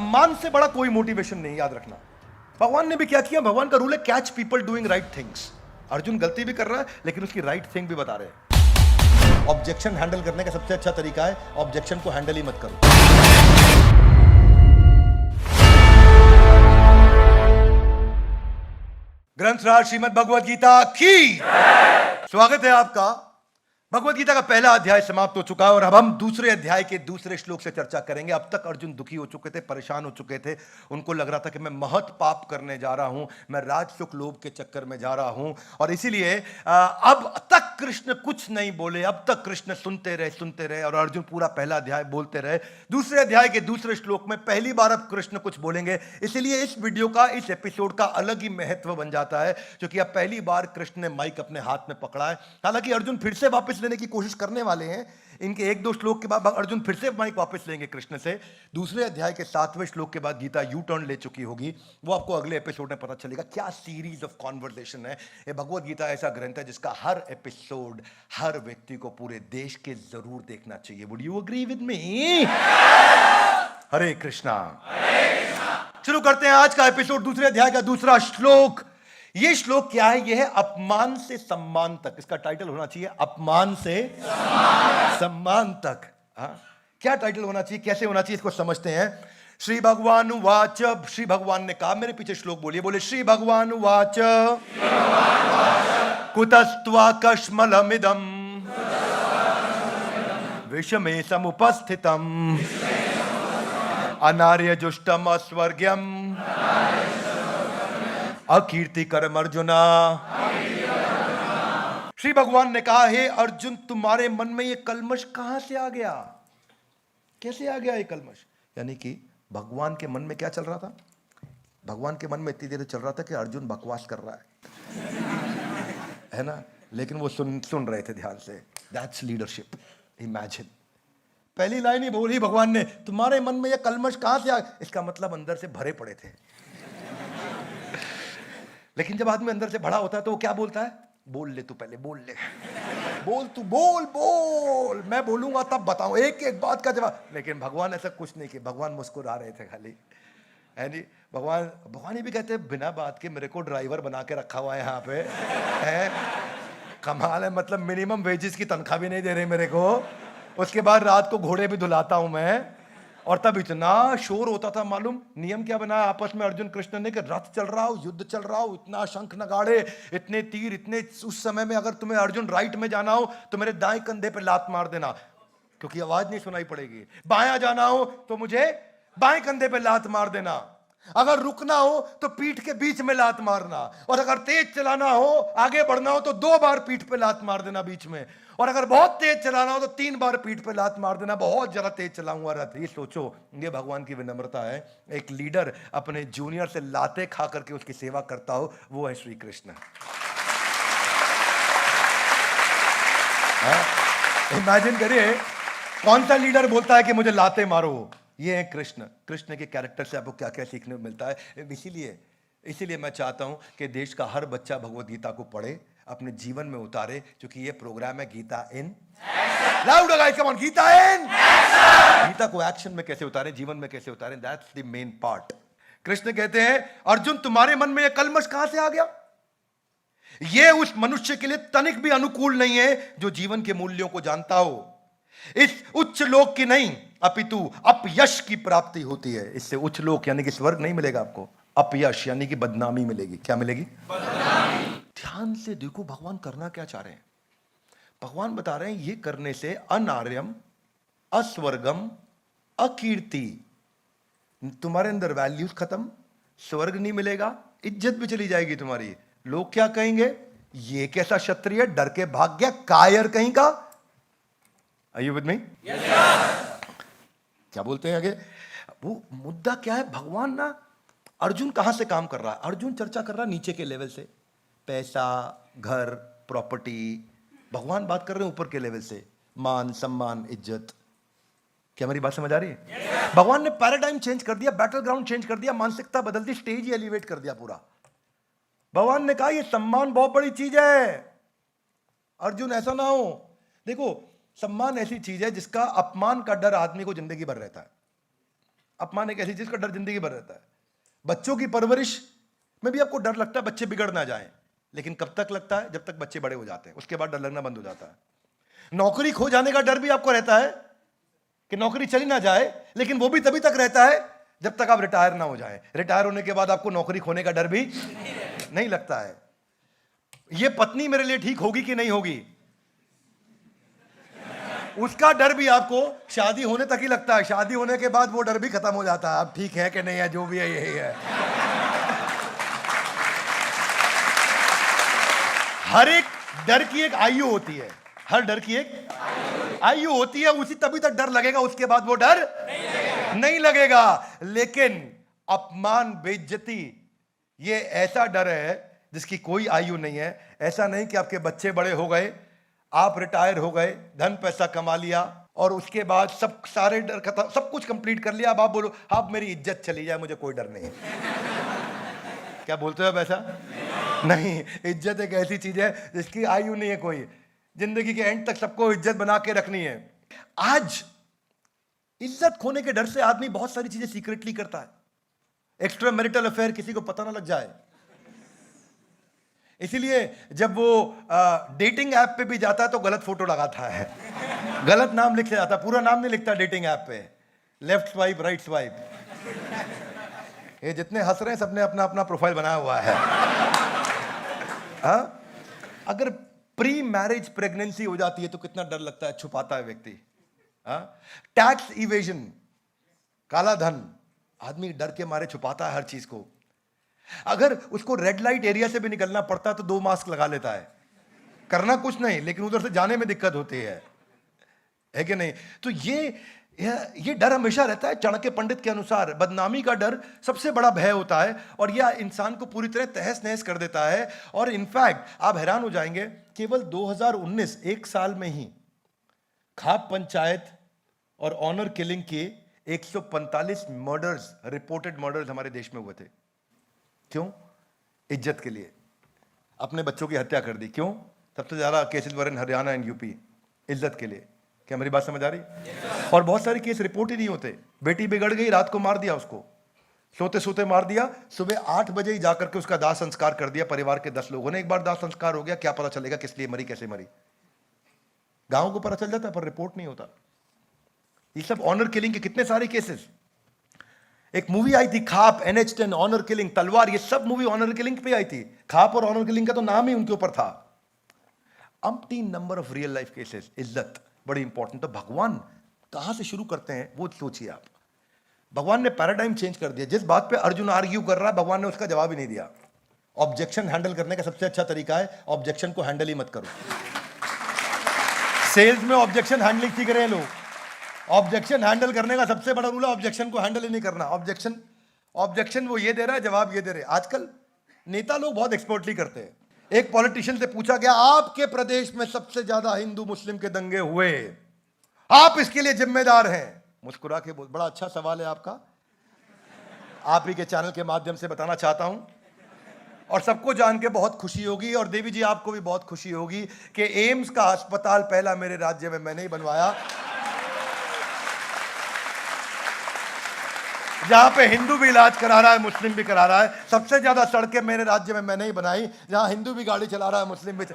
सम्मान से बड़ा कोई मोटिवेशन नहीं, याद रखना। भगवान ने भी क्या किया, भगवान का रूल है catch people doing right things. Arjun गलती भी कर रहा है लेकिन उसकी राइट थिंग भी बता रहे हैं। ऑब्जेक्शन हैंडल करने का सबसे अच्छा तरीका है ऑब्जेक्शन को हैंडल ही मत करो। ग्रंथराज श्रीमद् भगवद गीता की स्वागत है आपका। भगवद गीता का पहला अध्याय समाप्त हो चुका है और अब हम दूसरे अध्याय के दूसरे श्लोक से चर्चा करेंगे। अब तक अर्जुन दुखी हो चुके थे, परेशान हो चुके थे, उनको लग रहा था कि मैं महत पाप करने जा रहा हूं, मैं राजसुख लोभ के चक्कर में जा रहा हूं और इसीलिए अब तक कृष्ण कुछ नहीं बोले। अब तक कृष्ण सुनते रहे और अर्जुन पूरा पहला अध्याय बोलते रहे। दूसरे अध्याय के दूसरे श्लोक में पहली बार अब कृष्ण कुछ बोलेंगे, इसीलिए इस वीडियो का, इस एपिसोड का अलग ही महत्व बन जाता है क्योंकि अब पहली बार कृष्ण ने माइक अपने हाथ में पकड़ा है। हालांकि अर्जुन फिर से वापस लेने की कोशिश करने वाले हैं। इनके एक दो श्लोक के बाद अर्जुन फिर से माइक वापस लेंगे कृष्ण से। दूसरे अध्याय के 7वें श्लोक के बाद गीता यू टर्न ले चुकी होगी, वो आपको अगले एपिसोड में पता चलेगा। क्या सीरीज ऑफ कॉन्वर्सेशन है ये। भगवद गीता ऐसा ग्रंथ है जिसका हर एपिसोड हर व्यक्ति को पूरे देश के जरूर देखना चाहिए। Would you agree with me? Hare Krishna. शुरू करते हैं आज का एपिसोड, दूसरे अध्याय का दूसरा श्लोक। ये श्लोक क्या है? यह है अपमान से सम्मान तक। इसका टाइटल होना चाहिए अपमान से सम्मान तक। क्या टाइटल होना चाहिए, कैसे होना चाहिए, इसको समझते हैं। श्री भगवान उवाच, श्री भगवान ने कहा, मेरे पीछे श्लोक बोलिए, बोले श्री भगवान उवाच कुतस्त्वा कश्मलमिदं विषमे समुपस्थितम् अनार्य जुष्टम अस्वर्ग्यम अकीर्ति कर्म अर्जुना। श्री भगवान ने कहा, हे अर्जुन, तुम्हारे मन में ये कलमश कहां से आ गया? कैसे आ गया ये कलमश? यानी कि भगवान के मन में क्या चल रहा था? भगवान के मन में इतनी देर चल रहा था कि अर्जुन बकवास कर रहा है ना, लेकिन वो सुन रहे थे ध्यान से। That's leadership. इमेजिन, पहली लाइन ही बोली भगवान ने, तुम्हारे मन में ये कलमश कहां से आ गया? इसका मतलब अंदर से भरे पड़े थे। लेकिन जब आदमी अंदर से भरा होता है तो वो क्या बोलता है? बोल ले तू, पहले बोल ले, बोल तू, बोल, मैं बोलूंगा तब बताऊं, एक एक बात का जवाब। लेकिन भगवान ऐसा कुछ नहीं किया, भगवान मुस्कुरा रहे थे खाली, है नहीं? भगवान ये भी कहते हैं, बिना बात के मेरे को ड्राइवर बना के रखा हुआ है यहाँ पे, है कमाल है। मतलब मिनिमम वेजेस की तनख्वाह भी नहीं दे रहे मेरे को, उसके बाद रात को घोड़े भी धुलाता हूं मैं। और तब इतना शोर होता था, मालूम नियम क्या बनाया आपस में अर्जुन कृष्ण ने कि रथ चल रहा हो, युद्ध चल रहा हो, इतना शंख नगाड़े, इतने तीर, इतने। उस समय में अगर तुम्हें अर्जुन राइट में जाना हो तो मेरे दाएं कंधे पे लात मार देना क्योंकि आवाज नहीं सुनाई पड़ेगी। बायां जाना हो तो मुझे बाएं कंधे पे लात मार देना। अगर रुकना हो तो पीठ के बीच में लात मारना, और अगर तेज चलाना हो, आगे बढ़ना हो तो 2 बार पीठ पे लात मार देना बीच में, और अगर बहुत तेज चलाना हो तो 3 बार पीठ पे लात मार देना। बहुत ज्यादा तेज चलाऊंगा रथ। ये सोचो, ये भगवान की विनम्रता है। एक लीडर अपने जूनियर से लाते खा करके उसकी सेवा करता हो, वो है श्री कृष्ण। इमेजिन करिए, कौन सा लीडर बोलता है कि मुझे लाते मारो? ये है कृष्ण। कृष्ण के कैरेक्टर से आपको क्या क्या सीखने को मिलता है। इसीलिए मैं चाहता हूं कि देश का हर बच्चा भगवद गीता को पढ़े, अपने जीवन में उतारे, क्योंकि ये प्रोग्राम है Gita in loud guys, come on, Gita in action. Gita को एक्शन में कैसे उतारें, जीवन में कैसे उतारें, that's the main part. Krishna कहते हैं, अर्जुन, तुम्हारे मन में ये कलमश कहां से आ गया? ये उस मनुष्य के लिए तनिक भी अनुकूल नहीं है जो जीवन के मूल्यों को जानता हो। इस उच्च लोक की नहीं अपितु अपयश की प्राप्ति होती है। इससे उच्च लोक यानी कि स्वर्ग नहीं मिलेगा आपको, अपयश यानी कि बदनामी मिलेगी। क्या मिलेगी? बदनामी। ध्यान से देखो भगवान करना क्या चाह रहे हैं। भगवान बता रहे हैं, ये करने से अनार्यम, अस्वर्गम, अकीर्ति, तुम्हारे अंदर वैल्यूज खत्म, स्वर्ग नहीं मिलेगा, इज्जत भी चली जाएगी तुम्हारी। लोग क्या कहेंगे? ये कैसा क्षत्रिय, डर के भाग गया, कायर कहीं का। Are you with me? Yes, sir. क्या बोलते हैं आगे? वो मुद्दा क्या है? भगवान ना, अर्जुन कहां से काम कर रहा है? अर्जुन चर्चा कर रहा है नीचे के लेवल से, पैसा, घर, प्रॉपर्टी। भगवान बात कर रहे हैं ऊपर के लेवल से, मान, सम्मान, इज्जत। क्या मेरी बात समझ आ रही है? yes, भगवान ने पैराडाइम चेंज कर दिया, बैटल ग्राउंड चेंज कर दिया, मानसिकता बदल दी, स्टेज ही एलिवेट कर दिया पूरा। भगवान ने कहा, यह सम्मान बहुत बड़ी चीज है अर्जुन, ऐसा ना हो। देखो, सम्मान ऐसी चीज है जिसका अपमान का डर आदमी को जिंदगी भर रहता है। अपमान एक ऐसी चीज का डर जिंदगी भर रहता है। बच्चों की परवरिश में भी आपको डर लगता है बच्चे बिगड़ ना जाएं, लेकिन कब तक लगता है? जब तक बच्चे बड़े हो जाते हैं, उसके बाद डर लगना बंद हो जाता है। नौकरी खो जाने का डर भी आपको रहता है कि नौकरी चली ना जाए, लेकिन वो भी तभी तक रहता है जब तक आप रिटायर ना हो जाएं। रिटायर होने के बाद आपको नौकरी खोने का डर भी नहीं लगता है। ये पत्नी मेरे लिए ठीक होगी कि नहीं होगी, उसका डर भी आपको शादी होने तक ही लगता है। शादी होने के बाद वो डर भी खत्म हो जाता है, अब ठीक है कि नहीं है, जो भी है यही है। हर एक डर की एक आयु होती है, हर डर की एक आयु होती है, उसी तभी तक डर लगेगा, उसके बाद वो डर नहीं लगेगा। लेकिन अपमान, बेइज्जती, ये ऐसा डर है जिसकी कोई आयु नहीं है। ऐसा नहीं कि आपके बच्चे बड़े हो गए, आप रिटायर हो गए, धन पैसा कमा लिया और उसके बाद सब सारे डर खत्म, सब कुछ कंप्लीट कर लिया, अब आप बोलो अब मेरी इज्जत चली जाए, मुझे कोई डर नहीं है। क्या बोलते हो आप ऐसा? नहीं, इज्जत एक ऐसी चीज है जिसकी आयु नहीं है कोई, जिंदगी के एंड तक सबको इज्जत बना के रखनी है। आज इज्जत खोने के डर से आदमी बहुत सारी चीजें सीक्रेटली करता है। एक्स्ट्रा मैरिटल अफेयर किसी को पता ना लग जाए, इसीलिए जब वो डेटिंग ऐप पे भी जाता है तो गलत फोटो लगाता है, गलत नाम लिख जाता है, पूरा नाम नहीं लिखता डेटिंग ऐप पे, लेफ्ट स्वाइप राइट स्वाइप। ये जितने हंस रहे हैं सबने अपना अपना प्रोफाइल बनाया हुआ है। अगर प्री मैरिज प्रेगनेंसी हो जाती है तो कितना डर लगता है, छुपाता है व्यक्ति। टैक्स इवेजन, काला धन, आदमी डर के मारे छुपाता है हर चीज को। अगर उसको रेड लाइट एरिया से भी निकलना पड़ता है तो 2 मास्क लगा लेता है, करना कुछ नहीं लेकिन उधर से जाने में दिक्कत होती है कि नहीं? तो ये डर हमेशा रहता है। चाणक्य पंडित के अनुसार बदनामी का डर सबसे बड़ा भय होता है और यह इंसान को पूरी तरह तहस नहस कर देता है। और इनफैक्ट आप हैरान हो जाएंगे, केवल 2019 एक साल में ही खाप पंचायत और ऑनर किलिंग के 145 मर्डर्स, रिपोर्टेड मर्डर्स हमारे देश में हुए थे। क्यों? इज्जत के लिए अपने बच्चों की हत्या कर दी। क्यों? सबसे ज्यादा cases were in Haryana and UP, इज्जत के लिए। क्या मेरी बात समझ आ रही? और बहुत सारे केस रिपोर्ट ही नहीं होते। बेटी बिगड़ गई, रात को मार दिया उसको, सोते सोते मार दिया, सुबह 8 बजे ही जाकर के उसका दाह संस्कार कर दिया परिवार के 10 लोगों ने। एक बार दाह संस्कार हो गया, क्या पता चलेगा किस लिए मरी, कैसे मरी, गांव को पता चल जाता पर रिपोर्ट नहीं होता। ये सब ऑनर किलिंग के कितने सारे केसेस। एक मूवी आई थी खाप, NH10, ऑनर किलिंग, तलवार, ये सब मूवी ऑनर किलिंग पे आई थी। खाप और ऑनर किलिंग का तो नाम ही उनके ऊपर था। Umpteen number of real life cases. इज्जत बड़ी इंपॉर्टेंट। तो भगवान कहां से शुरू करते हैं वो सोचिए आप। भगवान ने पैराडाइम चेंज कर दिया। जिस बात पे अर्जुन आर्ग्यू कर रहा है, भगवान ने उसका जवाब ही नहीं दिया। ऑब्जेक्शन हैंडल करने का सबसे अच्छा तरीका है ऑब्जेक्शन को हैंडल ही मत करो। सेल्स में ऑब्जेक्शन हैंडलिंग सीख रहे हैं लोग। ऑब्जेक्शन हैंडल करने का सबसे बड़ा रूल है ऑब्जेक्शन को हैंडल ही नहीं करना। ऑब्जेक्शन वो ये दे रहा है, जवाब ये दे रहे। आजकल नेता लोग बहुत एक्सपर्टली करते हैं। एक पॉलिटिशियन से पूछा गया, आपके प्रदेश में सबसे ज्यादा हिंदू मुस्लिम के दंगे हुए, आप इसके लिए जिम्मेदार हैं। मुस्कुरा के बोल, बड़ा अच्छा सवाल है आपका, आप ही के चैनल के माध्यम से बताना चाहता हूं और सबको जान के बहुत खुशी होगी और देवी जी आपको भी बहुत खुशी होगी कि एम्स का अस्पताल पहला मेरे राज्य में मैंने ही बनवाया, जहां पे हिंदू भी इलाज करा रहा है, मुस्लिम भी करा रहा है। सबसे ज्यादा सड़कें मेरे राज्य में मैंने ही बनाई, जहां हिंदू भी गाड़ी चला रहा है, मुस्लिम भी।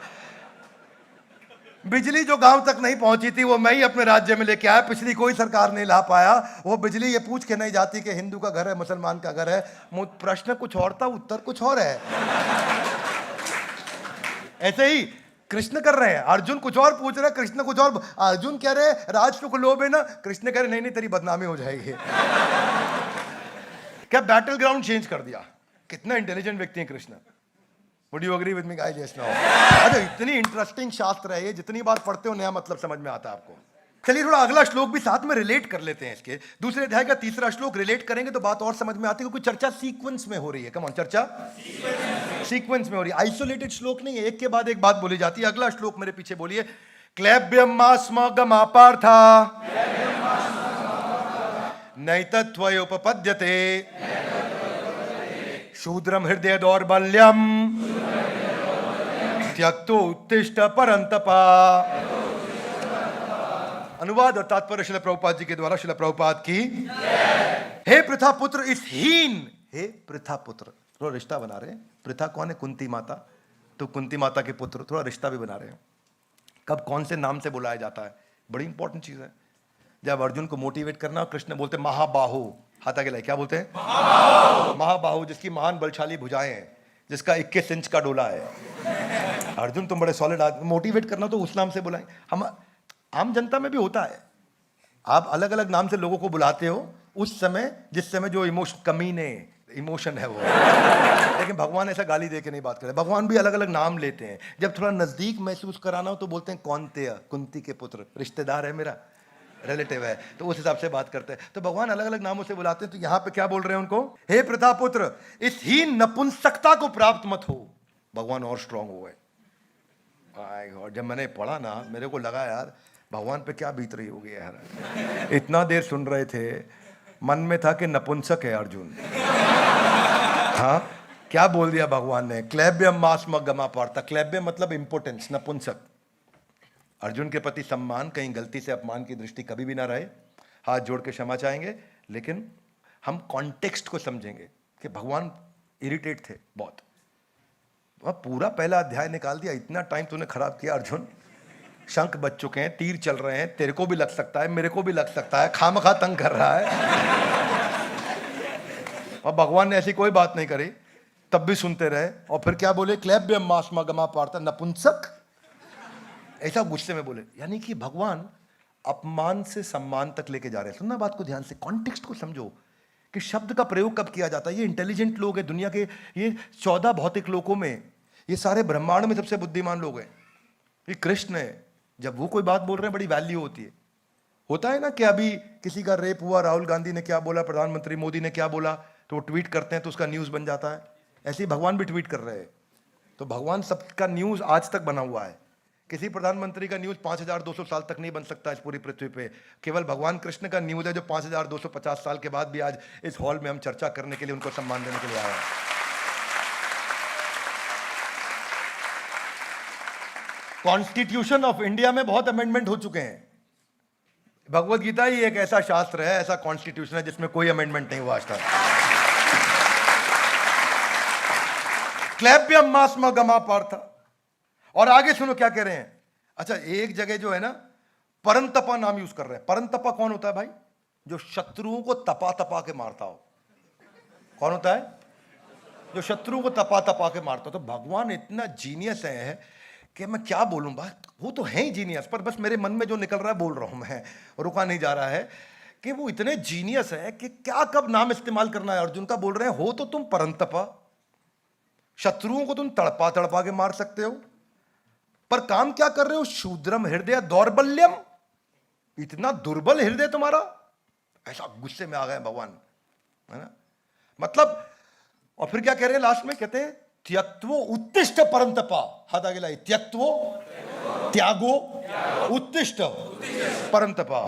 बिजली जो गांव तक नहीं पहुंची थी वो मैं ही अपने राज्य में लेके आया, पिछली कोई सरकार नहीं ला पाया। वो बिजली ये पूछ के नहीं जाती कि हिंदू का घर है मुसलमान का घर है। प्रश्न कुछ और था, उत्तर कुछ और है। ऐसे ही कृष्ण कर रहे हैं, अर्जुन कुछ और पूछ रहे, कृष्ण कुछ और। अर्जुन कह रहे राज सुख लोभ है ना, कृष्ण कह रहे नहीं नहीं तेरी बदनामी हो जाएगी। क्या बैटल ग्राउंड चेंज कर दिया। कितना इंटेलिजेंट व्यक्ति है Krishna. Would you agree with me guys? Yes no. अरे इतनी इंटरेस्टिंग शास्त्र है ये, जितनी बार पढ़ते हो नया मतलब समझ में आता है आपको। चलिए थोड़ा अगला श्लोक भी साथ में रिलेट कर लेते हैं। इसके दूसरे अध्याय का 3रा श्लोक रिलेट करेंगे तो बात और समझ में आती है, क्योंकि चर्चा सीक्वेंस में हो रही है। कम ऑन, चर्चा सीक्वेंस में हो रही है, आइसोलेटेड श्लोक नहीं है, एक के बाद एक बात बोली जाती है। अगला श्लोक मेरे पीछे बोलिए, क्लैब्यमास्मगमापार्था नैतत्वयोपपद्यते शूद्रम हृदय दौर्बल्यम त्यक्तो उत्तिष्ठ परंतपा। अनुवाद और तात्पर्य शिला प्रभुपाद जी के द्वारा। शिला प्रभुपाद की हे प्रथा पुत्र इस हीन, हे प्रथा पुत्र, थोड़ा रिश्ता बना रहे हैं। प्रथा कौन है? कुंती माता, तो कुंती माता के पुत्र, थोड़ा रिश्ता भी बना रहे हैं। कब कौन से नाम से बुलाया जाता है, बड़ी इंपॉर्टेंट चीज है। जब अर्जुन को मोटिवेट करना, कृष्ण बोलते महाबाहु, हाथ आगे लाए, क्या बोलते हैं? महाबाहु, जिसकी महान बलशाली भुजाएं हैं, जिसका 21 इंच का डोला है। अर्जुन तुम बड़े सॉलिड आदमी, मोटिवेट करना तो उस नाम से बुलाएं। हम आम जनता में भी होता है, आप अलग अलग नाम से लोगों को बुलाते हो उस समय जिस समय जो इमोशन है वो। लेकिन भगवान ऐसा गाली दे के नहीं बात करते। भगवान भी अलग अलग नाम लेते हैं। जब थोड़ा नजदीक महसूस कराना हो तो बोलते हैं कौनतेय, कुंती के पुत्र, रिश्तेदार है मेरा, रिलेटिव है, तो उस हिसाब से बात करते हैं। तो भगवान अलग अलग नामों से बुलाते हैं। तो यहां पे क्या बोल रहे हैं उनको? हे प्रथा पुत्र इस हीन नपुंसकता को प्राप्त मत हो। भगवान और स्ट्रांग हो गए। जब मैंने पढ़ा ना, मेरे को लगा यार भगवान पे क्या बीत रही होगी यार। इतना देर सुन रहे थे, मन में था कि नपुंसक है अर्जुन। हाँ, क्या बोल दिया भगवान ने? क्लैब्यम मास्म गमा पार्था। क्लैब्य मतलब इंपोर्टेंस, नपुंसक। अर्जुन के प्रति सम्मान, कहीं गलती से अपमान की दृष्टि कभी भी ना रहे। हाथ जोड़ के क्षमा चाहेंगे, लेकिन हम कॉन्टेक्स्ट को समझेंगे कि भगवान इरिटेट थे बहुत। वह पूरा पहला अध्याय निकाल दिया। इतना टाइम तूने खराब किया अर्जुन। शंख बज चुके हैं, तीर चल रहे हैं, तेरे को भी लग सकता है, मेरे को भी लग सकता है, खामखा तंग कर रहा है। और भगवान ने ऐसी कोई बात नहीं करी, तब भी सुनते रहे। और फिर क्या बोले? क्लैब्यम मास्मा गमा पार्था, नपुंसक, ऐसा गुस्से में बोले। यानी कि भगवान अपमान से सम्मान तक लेके जा रहे हैं। सुनना बात को ध्यान से, कॉन्टेक्स्ट को समझो कि शब्द का प्रयोग कब किया जाता है। ये इंटेलिजेंट लोग हैं दुनिया के, ये 14 भौतिक लोकों में, ये सारे ब्रह्मांड में सबसे बुद्धिमान लोग हैं। ये कृष्ण है। जब वो कोई बात बोल रहे हैं, बड़ी वैल्यू होती है। होता है ना कि अभी किसी का रेप हुआ, राहुल गांधी ने क्या बोला, प्रधानमंत्री मोदी ने क्या बोला, तो वो ट्वीट करते हैं तो उसका न्यूज बन जाता है। ऐसे ही भगवान भी ट्वीट कर रहे हैं। तो भगवान सबका न्यूज आज तक बना हुआ है। किसी प्रधानमंत्री का न्यूज 5200 साल तक नहीं बन सकता इस पूरी पृथ्वी पे। केवल भगवान कृष्ण का न्यूज है जो 5250 साल के बाद भी आज इस हॉल में हम चर्चा करने के लिए, उनको सम्मान देने के लिए आए हैं। कॉन्स्टिट्यूशन ऑफ इंडिया में बहुत अमेंडमेंट हो चुके हैं। भगवत गीता ही एक ऐसा शास्त्र है, ऐसा कॉन्स्टिट्यूशन है जिसमें कोई अमेंडमेंट नहीं हुआ आज तक। क्लैब्यम मास्म गमा पार्था। और आगे सुनो क्या कह रहे हैं। अच्छा, एक जगह जो है ना, परंतपा नाम यूज कर रहे हैं। परंतपा कौन होता है भाई? जो शत्रुओं को तपा तपा के मारता हो। कौन होता है? जो शत्रुओं को तपा तपा के मारता हो। तो भगवान इतना जीनियस है कि मैं क्या बोलूं। बात वो तो है ही जीनियस, पर बस मेरे मन में जो निकल रहा है बोल रहा हूं मैं, रुका नहीं जा रहा है। कि वो इतने जीनियस है कि क्या कब नाम इस्तेमाल करना है। अर्जुन का बोल रहे हैं, हो तो तुम परंतपा, शत्रुओं को तुम तड़पा तड़पा के मार सकते हो, पर काम क्या कर रहे हो? शूद्रम हृदय दौर्बल्यम, इतना दुर्बल हृदय तुम्हारा। ऐसा गुस्से में आ गए भगवान, है ना। मतलब, और फिर क्या कह रहे हैं लास्ट में? कहते हैं त्यक्त्वो उत्तिष्ठ परंतपा। हाथ आगे लाइए। त्यक्त्वो, त्यागो, उत्तिष्ठ परंतपा।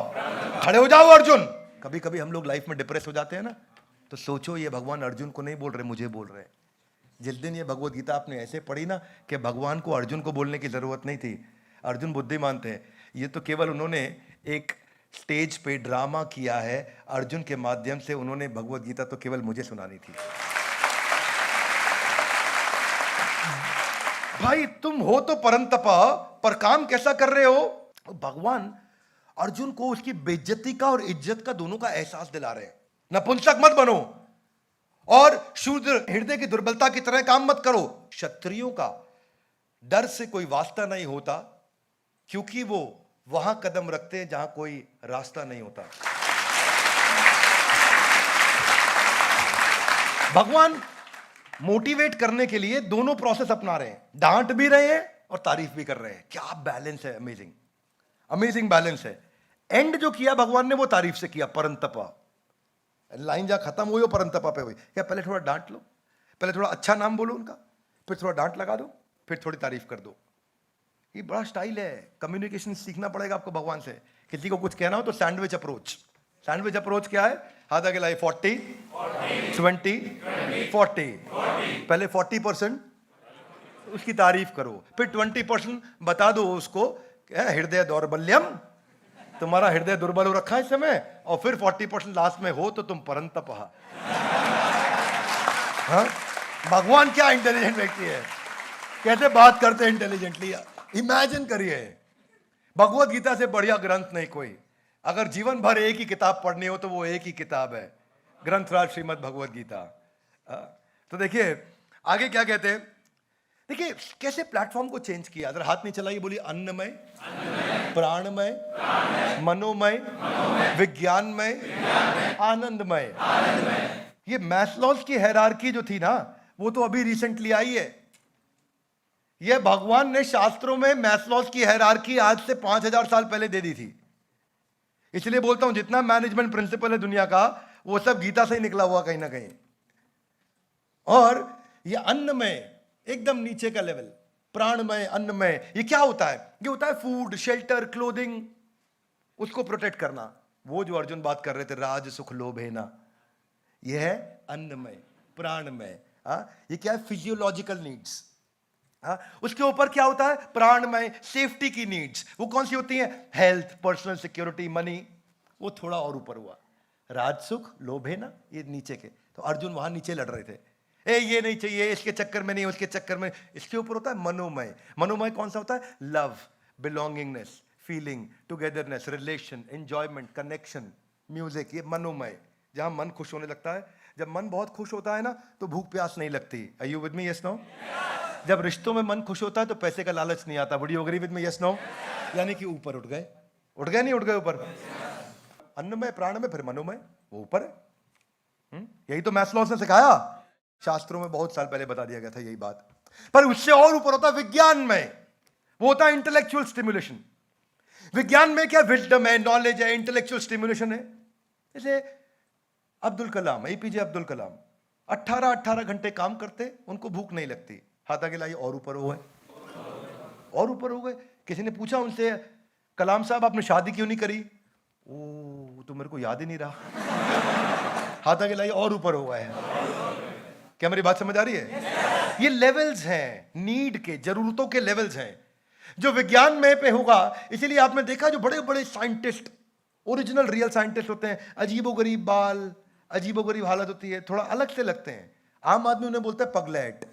खड़े हो जाओ अर्जुन। कभी कभी हम लोग लाइफ में डिप्रेस हो जाते हैं ना, तो सोचो ये भगवान अर्जुन को नहीं बोल रहे, मुझे बोल रहे हैं। जिस दिन ये भगवत गीता आपने ऐसे पढ़ी ना कि भगवान को अर्जुन को बोलने की जरूरत नहीं थी। अर्जुन बुद्धिमान थे। ये तो केवल उन्होंने एक स्टेज पे ड्रामा किया है। अर्जुन के माध्यम से उन्होंने भगवत गीता तो केवल मुझे सुनानी थी। भाई तुम हो तो परंतपा, पर काम कैसा कर रहे हो? भगवान अर्जुन को उसकी बेइज्जती का और इज्जत का, दोनों का एहसास दिला रहे हैं। नपुंसक मत बनो और शूद्र हृदय की दुर्बलता की तरह काम मत करो। क्षत्रियों का डर से कोई वास्ता नहीं होता, क्योंकि वो वहां कदम रखते हैं जहां कोई रास्ता नहीं होता। भगवान मोटिवेट करने के लिए दोनों प्रोसेस अपना रहे हैं। डांट भी रहे हैं और तारीफ भी कर रहे हैं। क्या बैलेंस है, अमेजिंग अमेजिंग बैलेंस है। एंड जो किया भगवान ने वो तारीफ से किया, परंतपा। लाइन जहां खत्म हुई वो परंतपा पे हुई। क्या पहले थोड़ा डांट लो, पहले थोड़ा अच्छा नाम बोलो उनका, फिर थोड़ा डांट लगा दो, फिर थोड़ी तारीफ कर दो। ये बड़ा स्टाइल है। कम्युनिकेशन सीखना पड़ेगा आपको भगवान से। किसी को कुछ कहना हो तो सैंडविच अप्रोच। सैंडविच अप्रोच क्या है? हाथ आगे लाइए। 40 20 40। पहले 40% उसकी तारीफ करो, फिर 20% बता दो उसको हृदय दौर्बल्यम तुम्हारा हृदय दुर्बल हो रखा है इस समय, और फिर 40% लास्ट में हो तो तुम परंतप। हाँ, भगवान क्या इंटेलिजेंट व्यक्ति है, कैसे बात करते हैं इंटेलिजेंटली। इमेजिन करिए, भगवत गीता से बढ़िया ग्रंथ नहीं कोई। अगर जीवन भर एक ही किताब पढ़नी हो तो वो एक ही किताब है, ग्रंथराज श्रीमद् भगवत गीता। तो देखिए आगे क्या कहते हैं, देखिए कैसे प्लेटफॉर्म को चेंज किया। अगर हाथ नहीं चलाइए, बोलिए अन्नमय, प्राणमय, मनोमय, विज्ञानमय, आनंदमय। ये मैस्लोस की हायरार्की जो थी ना, वो तो अभी रिसेंटली आई है। ये भगवान ने शास्त्रों में मैस्लोस की हायरार्की आज से 5000 साल पहले दे दी थी। इसलिए बोलता हूं जितना मैनेजमेंट प्रिंसिपल है दुनिया का, वो सब गीता से ही निकला हुआ कहीं ना कहीं। और ये अन्नमय एकदम नीचे का लेवल, प्राणमय, अन्नमय, ये क्या होता है? ये होता है फूड, शेल्टर, क्लोथिंग, उसको प्रोटेक्ट करना। वो जो अर्जुन बात कर रहे थे, राज सुख लोभ है ना, ये है अन्नमय, प्राणमय। ये क्या है? Physiological needs. उसके ऊपर क्या होता है? प्राणमय, सेफ्टी की नीड्स। वो कौन सी होती है? Health, personal security, money. वो थोड़ा और ऊपर हुआ, राजसुख लोभ है ना, ये नीचे के। तो अर्जुन वहां नीचे लड़ रहे थे, ये नहीं चाहिए, इसके चक्कर में नहीं, उसके चक्कर में। इसके ऊपर होता है मनोमय। मनोमय कौन सा होता है? Love, belongingness, feeling, togetherness, relation, enjoyment, connection, music. ये मनोमय, जहां मन खुश होने लगता है। जब मन बहुत खुश होता है ना, तो भूख प्यास नहीं लगती। Are you with me? Yes no? जब रिश्तों में मन खुश होता है तो पैसे का लालच नहीं आता। Would you agree with me? Yes no? यानी कि ऊपर उठ गए, उठ गए नहीं उठ गए ऊपर। अन्नमय, प्राणमय, फिर मनोमय, वो ऊपर है। यही तो मैस्लोस ने सिखाया, शास्त्रों में बहुत साल पहले बता दिया गया था यही बात। पर उससे और ऊपर होता है विज्ञानमय। वो होता है इंटेलेक्चुअल स्टिमुलेशन। विज्ञान में क्या? विजडम है, नॉलेज है, इंटेलेक्चुअल स्टिमुलेशन है। जैसे अब्दुल कलाम, एपीजे अब्दुल कलाम 18 घंटे काम करते, उनको भूख नहीं लगती। हाथ आगे लाइए, और ऊपर हो गए, और ऊपर हो गए। किसी ने पूछा उनसे, कलाम साहब आपने शादी क्यों नहीं करी? ओ, तो मेरे को याद ही नहीं रहा। हाथ आगे लाइए, और ऊपर हो गए हैं। क्या मेरी बात समझ आ रही है? ये लेवल्स हैं, नीड के, जरूरतों के लेवल्स हैं, जो विज्ञान में पे होगा। इसीलिए आपने देखा जो बड़े बड़े साइंटिस्ट, ओरिजिनल रियल साइंटिस्ट होते हैं, अजीबोगरीब बाल, अजीबोगरीब हालत होती है, थोड़ा अलग से लगते हैं। आम आदमी उन्हें बोलता है पगलैट,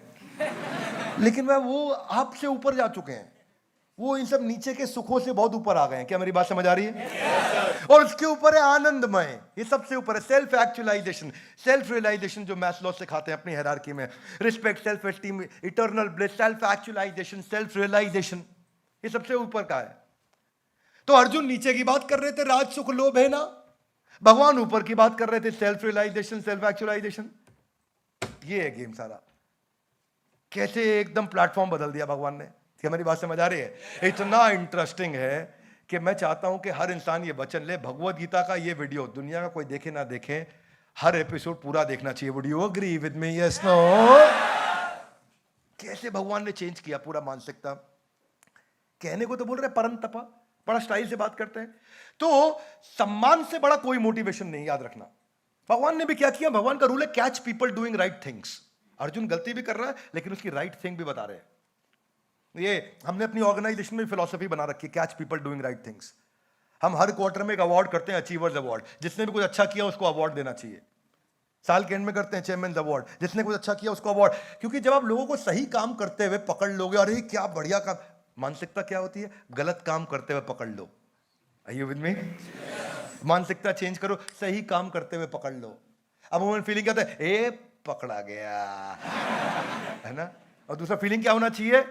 लेकिन वह वो आपसे ऊपर जा चुके हैं। वो इन सब नीचे के सुखों से बहुत ऊपर आ गए हैं। क्या मेरी बात समझ आ रही है? और उसके ऊपर है आनंदमय, ये सबसे ऊपर है। सेल्फ एक्चुअलाइजेशन, सेल्फ रियलाइजेशन, जो मैस्लोस सिखाते हैं अपनी हायरार्की में। Respect, self esteem, eternal bliss, self actualisation, self realisation, ये सबसे ऊपर का है। तो अर्जुन नीचे की बात कर रहे थे, राज सुख लोभ है ना। भगवान ऊपर की बात कर रहे थे, सेल्फ रियलाइजेशन, सेल्फ एक्चुअलाइजेशन। ये है गेम सारा। कैसे एकदम प्लेटफॉर्म बदल दिया भगवान ने। क्या मेरी बात समझ आ रही है? इतना इंटरेस्टिंग है कि मैं चाहता हूं कि हर इंसान ये वचन ले, भगवत गीता का ये वीडियो दुनिया का कोई देखे ना देखे, हर एपिसोड पूरा देखना चाहिए। Would you agree with me? Yes no? कैसे भगवान ने चेंज किया पूरा मानसिकता। कहने को तो बोल रहे परम तपा, बड़ा स्टाइल से बात करते हैं। तो सम्मान से बड़ा कोई मोटिवेशन नहीं, याद रखना। भगवान ने भी क्या किया? भगवान का रूल है catch people doing right things. Arjun गलती भी कर रहा है, लेकिन उसकी राइट थिंग भी बता रहे हैं। ये हमने अपनी ऑर्गेनाइजेशन में फिलॉसफी बना रखी है, catch people doing right things. हम हर क्वार्टर में एक अवार्ड करते हैं, अचीवर्स अवार्ड। जिसने भी कुछ अच्छा किया उसको अवार्ड देना चाहिए। साल के एंड में करते हैं चेयरमैन अवार्ड, जिसने कुछ अच्छा किया उसको अवार्ड। क्योंकि जब आप लोगों को सही काम करते हुए पकड़ लोगे, अरे क्या बढ़िया काम, मानसिकता क्या होती है? गलत काम करते हुए पकड़ लो। Are you with me? मानसिकता चेंज करो, सही काम करते हुए पकड़ लो। अब वो फीलिंग क्या होता है? ए पकड़ा गया, है ना। और दूसरा फीलिंग क्या होना चाहिए?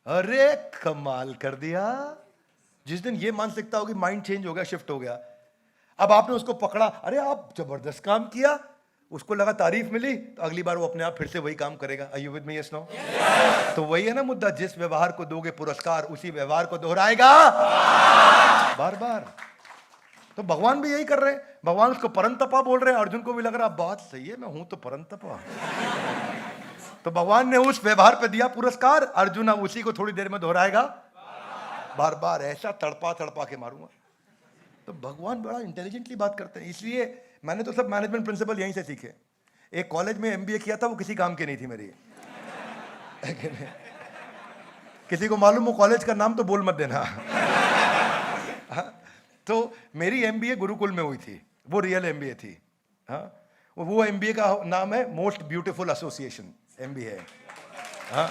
अरे कमाल कर दिया। जिस दिन ये मानसिकता होगी, माइंड चेंज हो गया, शिफ्ट हो गया। अब आपने उसको पकड़ा, अरे आप जबरदस्त काम किया, उसको लगा तारीफ मिली, तो अगली बार वो अपने आप फिर से वही काम करेगा। Are you with me? Yes no? तो वही है ना मुद्दा, जिस व्यवहार को दोगे पुरस्कार, उसी व्यवहार को दोहराएगा बार बार। तो भगवान भी यही कर रहे हैं। भगवान उसको परंतपा बोल रहे हैं, अर्जुन को भी लग रहा बात सही है, मैं हूं तो परंतपा। तो भगवान ने उस व्यवहार पे दिया पुरस्कार, अर्जुन अब उसी को थोड़ी देर में दोहराएगा बार बार। ऐसा तड़पा तड़पा के मारूंगा। तो भगवान बड़ा इंटेलिजेंटली बात करते हैं। इसलिए मैंने तो सब मैनेजमेंट प्रिंसिपल यहीं से सीखे। एक कॉलेज में एमबीए किया था, वो किसी काम की नहीं थी मेरी। किसी को मालूम हो कॉलेज का नाम तो बोल मत देना। तो मेरी एमबीए गुरुकुल में हुई थी, वो रियल एमबीए थी। हाँ, वो एमबीए का नाम है मोस्ट ब्यूटीफुल एसोसिएशन एमबीए। हाँ,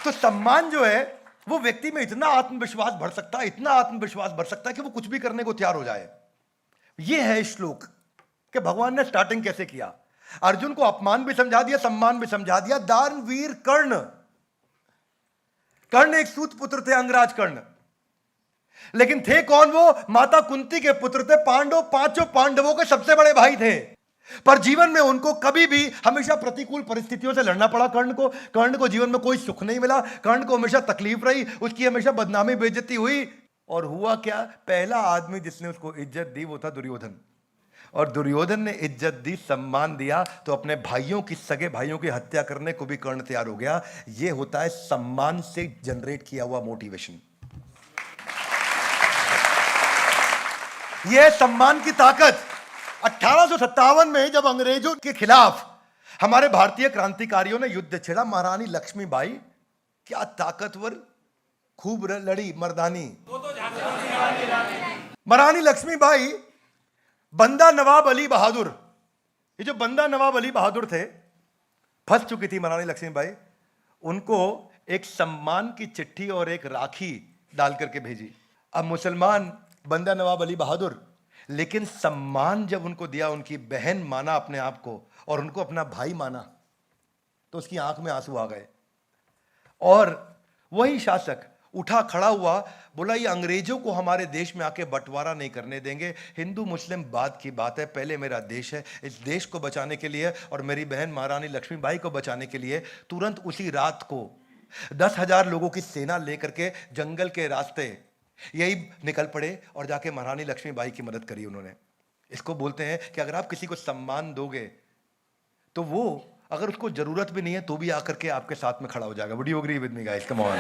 तो सम्मान जो है वो व्यक्ति में इतना आत्मविश्वास भर सकता है, इतना आत्मविश्वास भर सकता है कि वो कुछ भी करने को तैयार हो जाए। ये है श्लोक कि भगवान ने स्टार्टिंग कैसे किया। अर्जुन को अपमान भी समझा दिया, सम्मान भी समझा दिया। दानवीर कर्ण, कर्ण एक सूत पुत्र थे, अंगराज कर्ण, लेकिन थे कौन वो? माता कुंती के पुत्र थे। पांचों पांडवों के सबसे बड़े भाई थे, पर जीवन में उनको कभी भी हमेशा प्रतिकूल परिस्थितियों से लड़ना पड़ा। कर्ण को जीवन में कोई सुख नहीं मिला, कर्ण को हमेशा तकलीफ रही, उसकी हमेशा बदनामी बेइज्जती हुई। और हुआ क्या? पहला आदमी जिसने उसको इज्जत दी वो था दुर्योधन। और दुर्योधन ने इज्जत दी, सम्मान दिया, तो अपने भाइयों की, सगे भाइयों की हत्या करने को भी कर्ण तैयार हो गया। यह होता है सम्मान से जनरेट किया हुआ मोटिवेशन। यह सम्मान की ताकत। 1857 में जब अंग्रेजों के खिलाफ हमारे भारतीय क्रांतिकारियों ने युद्ध छेड़ा, महारानी लक्ष्मीबाई क्या ताकतवर, खूब लड़ी, मर्दानी। महारानी लक्ष्मीबाई बंदा नवाब अली बहादुर, ये जो बंदा नवाब अली बहादुर थे, फंस चुकी थी महारानी लक्ष्मीबाई, उनको एक सम्मान की चिट्ठी और एक राखी डाल करके भेजी। अब मुसलमान बंदा नवाब अली बहादुर, लेकिन सम्मान जब उनको दिया, उनकी बहन माना अपने आप को और उनको अपना भाई माना, तो उसकी आंख में आंसू आ गए। और वही शासक उठा खड़ा हुआ, बोला ये अंग्रेजों को हमारे देश में आके बंटवारा नहीं करने देंगे। हिंदू मुस्लिम बाद की बात है, पहले मेरा देश है। इस देश को बचाने के लिए और मेरी बहन महारानी लक्ष्मीबाई को बचाने के लिए तुरंत उसी रात को 10,000 लोगों की सेना लेकर के जंगल के रास्ते यही निकल पड़े और जाके महारानी लक्ष्मीबाई की मदद करी उन्होंने। इसको बोलते हैं कि अगर आप किसी को सम्मान दोगे तो वो, अगर उसको जरूरत भी नहीं है तो भी आकर के आपके साथ में खड़ा हो जाएगा। Would you agree with me guys? Come on.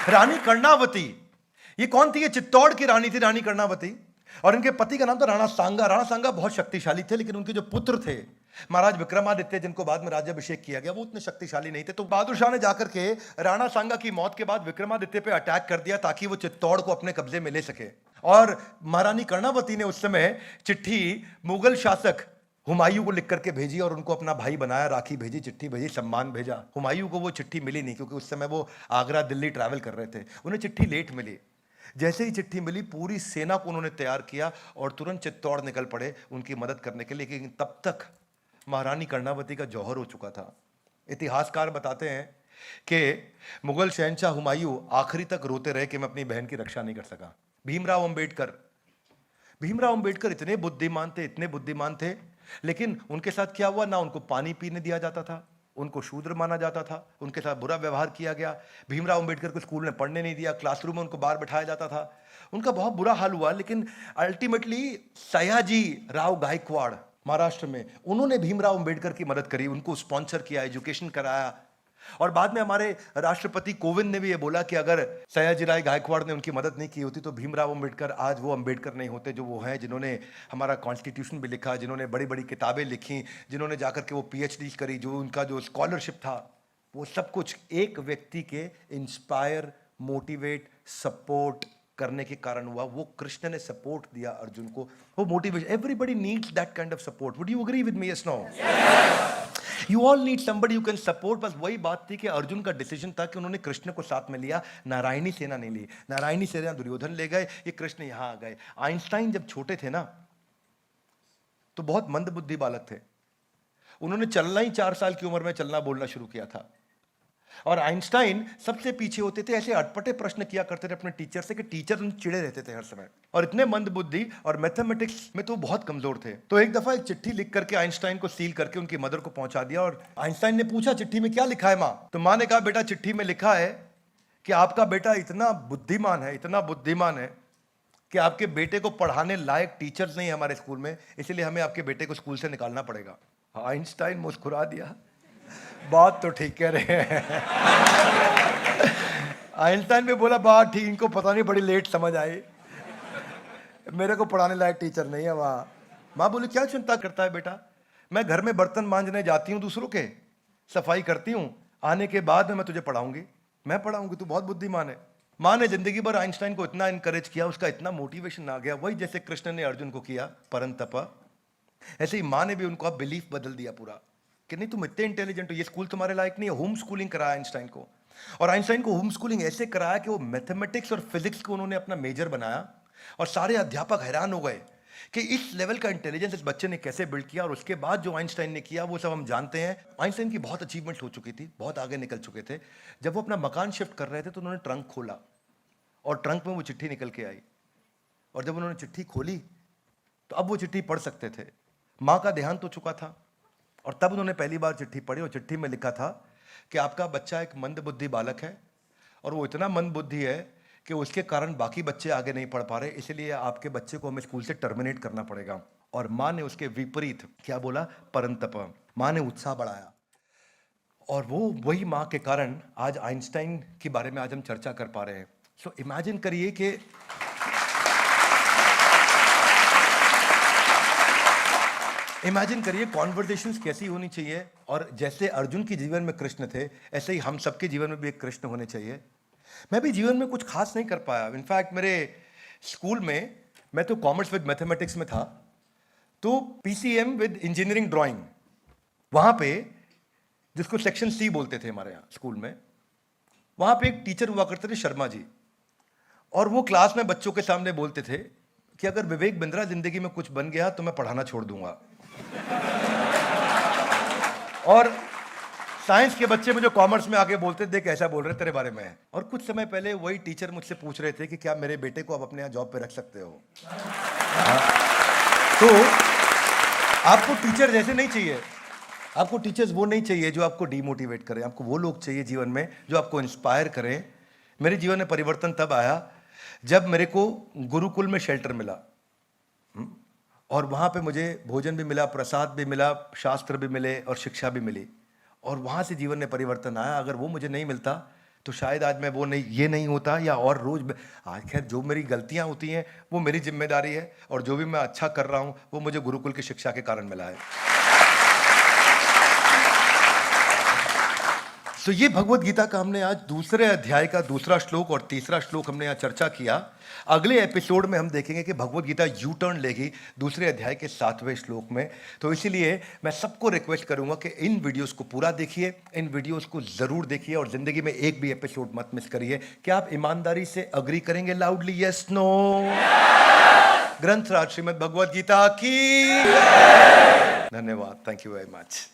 Rani Karnavati, ये कौन थी? ये चित्तौड़ की रानी थी, रानी कर्णावती। और इनके पति का नाम था राणा सांगा। राणा सांगा बहुत शक्तिशाली थे, लेकिन उनके जो पुत्र थे महाराज विक्रमादित्य, जिनको बाद में राज्याभिषेक किया गया, वो उतने शक्तिशाली नहीं थे। तो बहादुर शाह ने जाकर के राणा सांगा की मौत के बाद विक्रमादित्य पे अटैक कर दिया ताकि वो चित्तौड़ को अपने कब्जे में ले सके। और महारानी कर्णावती ने उस समय चिट्ठी मुगल शासक हुमायूं को लिख करके भेजी और उनको अपना भाई बनाया, राखी भेजी, चिट्ठी भेजी, सम्मान भेजा। हुमायूं को वो चिट्ठी मिली नहीं, क्योंकि उस समय वो आगरा दिल्ली ट्रैवल कर रहे थे, उन्हें चिट्ठी लेट मिली। जैसे ही चिट्ठी मिली, पूरी सेना को उन्होंने तैयार किया और तुरंत चित्तौड़ निकल पड़े उनकी मदद करने के लिए। लेकिन तब तक महारानी कर्णावती का जौहर हो चुका था। इतिहासकार बताते हैं कि मुगल शहंशाह हुमायूं आखिरी तक रोते रहे कि मैं अपनी बहन की रक्षा नहीं कर सका। भीमराव अंबेडकर इतने बुद्धिमान थे, इतने बुद्धिमान थे, लेकिन उनके साथ क्या हुआ? ना उनको पानी पीने दिया जाता था, उनको शूद्र माना जाता था, उनके साथ बुरा व्यवहार किया गया। भीमराव अंबेडकर को स्कूल में पढ़ने नहीं दिया, क्लासरूम में उनको बाहर बैठाया जाता था, उनका बहुत बुरा हाल हुआ। लेकिन अल्टीमेटली सयाजी राव गायकवाड़ महाराष्ट्र में, उन्होंने भीमराव अंबेडकर की मदद करी, उनको स्पॉन्सर किया, एजुकेशन कराया। और बाद में हमारे राष्ट्रपति कोविंद ने भी ये बोला कि अगर सयाजीराव गायकवाड़ ने उनकी मदद नहीं की होती तो भीमराव अंबेडकर आज वो अंबेडकर नहीं होते जो वो हैं, जिन्होंने हमारा कॉन्स्टिट्यूशन भी लिखा, जिन्होंने बड़ी बड़ी किताबें लिखी, जिन्होंने जाकर के वो पीएचडी करी, जो उनका जो स्कॉलरशिप था, वो सब कुछ एक व्यक्ति के इंस्पायर, मोटिवेट, सपोर्ट करने के कारण हुआ। वो कृष्ण ने सपोर्ट दिया अर्जुन को, वो motivation. Everybody needs that kind of support. Would you agree with me? Yes, no? You all need somebody you can support. बस वही बात थी कि अर्जुन का डिसीजन था कि उन्होंने कृष्ण को साथ में लिया, नारायणी सेना नहीं ली। नारायणी सेना दुर्योधन ले गए, ये कृष्ण यहां आ गए। आइंस्टाइन जब छोटे थे ना, तो बहुत मंदबुद्धि बालक थे। उन्होंने चलना ही 4 साल की उम्र में चलना बोलना शुरू किया था। और आइंस्टाइन सबसे पीछे होते थे, ऐसे अटपटे प्रश्न किया करते थे अपने टीचर से कि टीचर उन चिड़े रहते थे हर समय। और इतने मंदबुद्धि और मैथमेटिक्स में तो बहुत कमजोर थे। तो एक दफा एक चिट्ठी लिख करके आइंस्टाइन को सील करके उनकी मदर को पहुंचा दिया। और आइंस्टाइन ने पूछा, चिट्ठी में क्या लिखा है माँ? तो माँ ने कहा, बेटा चिट्ठी में लिखा है कि आपका बेटा इतना बुद्धिमान है, इतना बुद्धिमान है कि आपके बेटे को पढ़ाने लायक टीचर्स नहीं है हमारे स्कूल में, इसलिए हमें आपके बेटे को स्कूल से निकालना पड़ेगा। आइंस्टाइन मुस्कुरा दिया, बात तो ठीक कह रहे हैं। आइंस्टाइन ने बोला, बात ठीक, इनको पता नहीं बड़ी लेट समझ आई, मेरे को पढ़ाने लायक टीचर नहीं है वहाँ। माँ बोली, क्या चिंता करता है बेटा, मैं घर में बर्तन मांजने जाती हूँ, दूसरों के सफाई करती हूँ, आने के बाद में मैं तुझे पढ़ाऊंगी, मैं पढ़ाऊंगी, तू बहुत बुद्धिमान है। माँ ने जिंदगी भर आइंस्टाइन को इतना इनकरेज किया, उसका इतना मोटिवेशन आ गया, वही जैसे कृष्ण ने अर्जुन को किया परंतपा, ऐसे ही माँ ने भी उनको अब बिलीफ बदल दिया पूरा कि नहीं तुम इतने इंटेलिजेंट हो, ये स्कूल तुम्हारे लायक नहीं है। होम स्कूलिंग कराया आइंस्टाइन को, और आइंस्टाइन को होम स्कूलिंग ऐसे कराया कि वो मैथमेटिक्स और फिजिक्स को उन्होंने अपना मेजर बनाया, और सारे अध्यापक हैरान हो गए कि इस लेवल का इंटेलिजेंस इस बच्चे ने कैसे बिल्ड किया। और उसके बाद जो आइंस्टाइन ने किया वो सब हम जानते हैं। आइंस्टाइन की बहुत अचीवमेंट हो चुकी थी, बहुत आगे निकल चुके थे। जब वो अपना मकान शिफ्ट कर रहे थे तो उन्होंने ट्रंक खोला, और ट्रंक में वो चिट्ठी निकल के आई, और जब उन्होंने चिट्ठी खोली तो अब वो चिट्ठी पढ़ सकते थे। माँ का देहांत हो चुका था, और तब उन्होंने पहली बार चिट्ठी पढ़ी, और चिट्ठी में लिखा था कि आपका बच्चा एक मंदबुद्धि बालक है, और वो इतना मंदबुद्धि है कि उसके कारण बाकी बच्चे आगे नहीं पढ़ पा रहे, इसलिए आपके बच्चे को हमें स्कूल से टर्मिनेट करना पड़ेगा। और माँ ने उसके विपरीत क्या बोला, परंतप। माँ ने उत्साह बढ़ाया, और वो वही माँ के कारण आज आइंस्टाइन के बारे में आज हम चर्चा कर पा रहे हैं। सो इमेजिन करिए कि कॉन्वर्जेशंस कैसी होनी चाहिए, और जैसे अर्जुन के जीवन में कृष्ण थे, ऐसे ही हम सबके जीवन में भी एक कृष्ण होने चाहिए। मैं भी जीवन में कुछ खास नहीं कर पाया। इनफैक्ट मेरे स्कूल में, मैं तो कॉमर्स विद मैथमेटिक्स में था, तो पीसीएम विद इंजीनियरिंग ड्राइंग, वहां पे जिसको सेक्शन सी बोलते थे हमारे यहाँ स्कूल में, वहां पे एक टीचर हुआ करते थे शर्मा जी, और वो क्लास में बच्चों के सामने बोलते थे कि अगर विवेक बिंद्रा जिंदगी में कुछ बन गया तो मैं पढ़ाना छोड़ दूंगा। और साइंस के बच्चे मुझे कॉमर्स में आके बोलते थे कैसा बोल रहे तेरे बारे में। और कुछ समय पहले वही टीचर मुझसे पूछ रहे थे कि क्या मेरे बेटे को आप अपने यहाँ जॉब पे रख सकते हो। तो आपको टीचर जैसे नहीं चाहिए, आपको टीचर्स वो नहीं चाहिए जो आपको डीमोटिवेट करें, आपको वो लोग चाहिए जीवन में जो आपको इंस्पायर करें। मेरे जीवन में परिवर्तन तब आया जब मेरे को गुरुकुल में शेल्टर मिला, और वहाँ पे मुझे भोजन भी मिला, प्रसाद भी मिला, शास्त्र भी मिले और शिक्षा भी मिली, और वहाँ से जीवन में परिवर्तन आया। अगर वो मुझे नहीं मिलता तो शायद आज मैं वो नहीं, ये नहीं होता, या और रोज आज खैर जो मेरी गलतियाँ होती हैं वो मेरी जिम्मेदारी है, और जो भी मैं अच्छा कर रहा हूँ वो मुझे गुरुकुल की शिक्षा के कारण मिला है। तो ये भगवत गीता का हमने आज दूसरे अध्याय का दूसरा श्लोक और तीसरा श्लोक हमने यहाँ चर्चा किया। अगले एपिसोड में हम देखेंगे कि भगवत गीता यू टर्न लेगी दूसरे अध्याय के 7वें श्लोक में। तो इसीलिए मैं सबको रिक्वेस्ट करूंगा कि इन वीडियोस को पूरा देखिए, इन वीडियोस को जरूर देखिए, और जिंदगी में एक भी एपिसोड मत मिस करिए। क्या आप ईमानदारी से अग्री करेंगे loudly, yes no? ग्रंथराज Shrimad Bhagavad Gita की धन्यवाद। Thank you very much.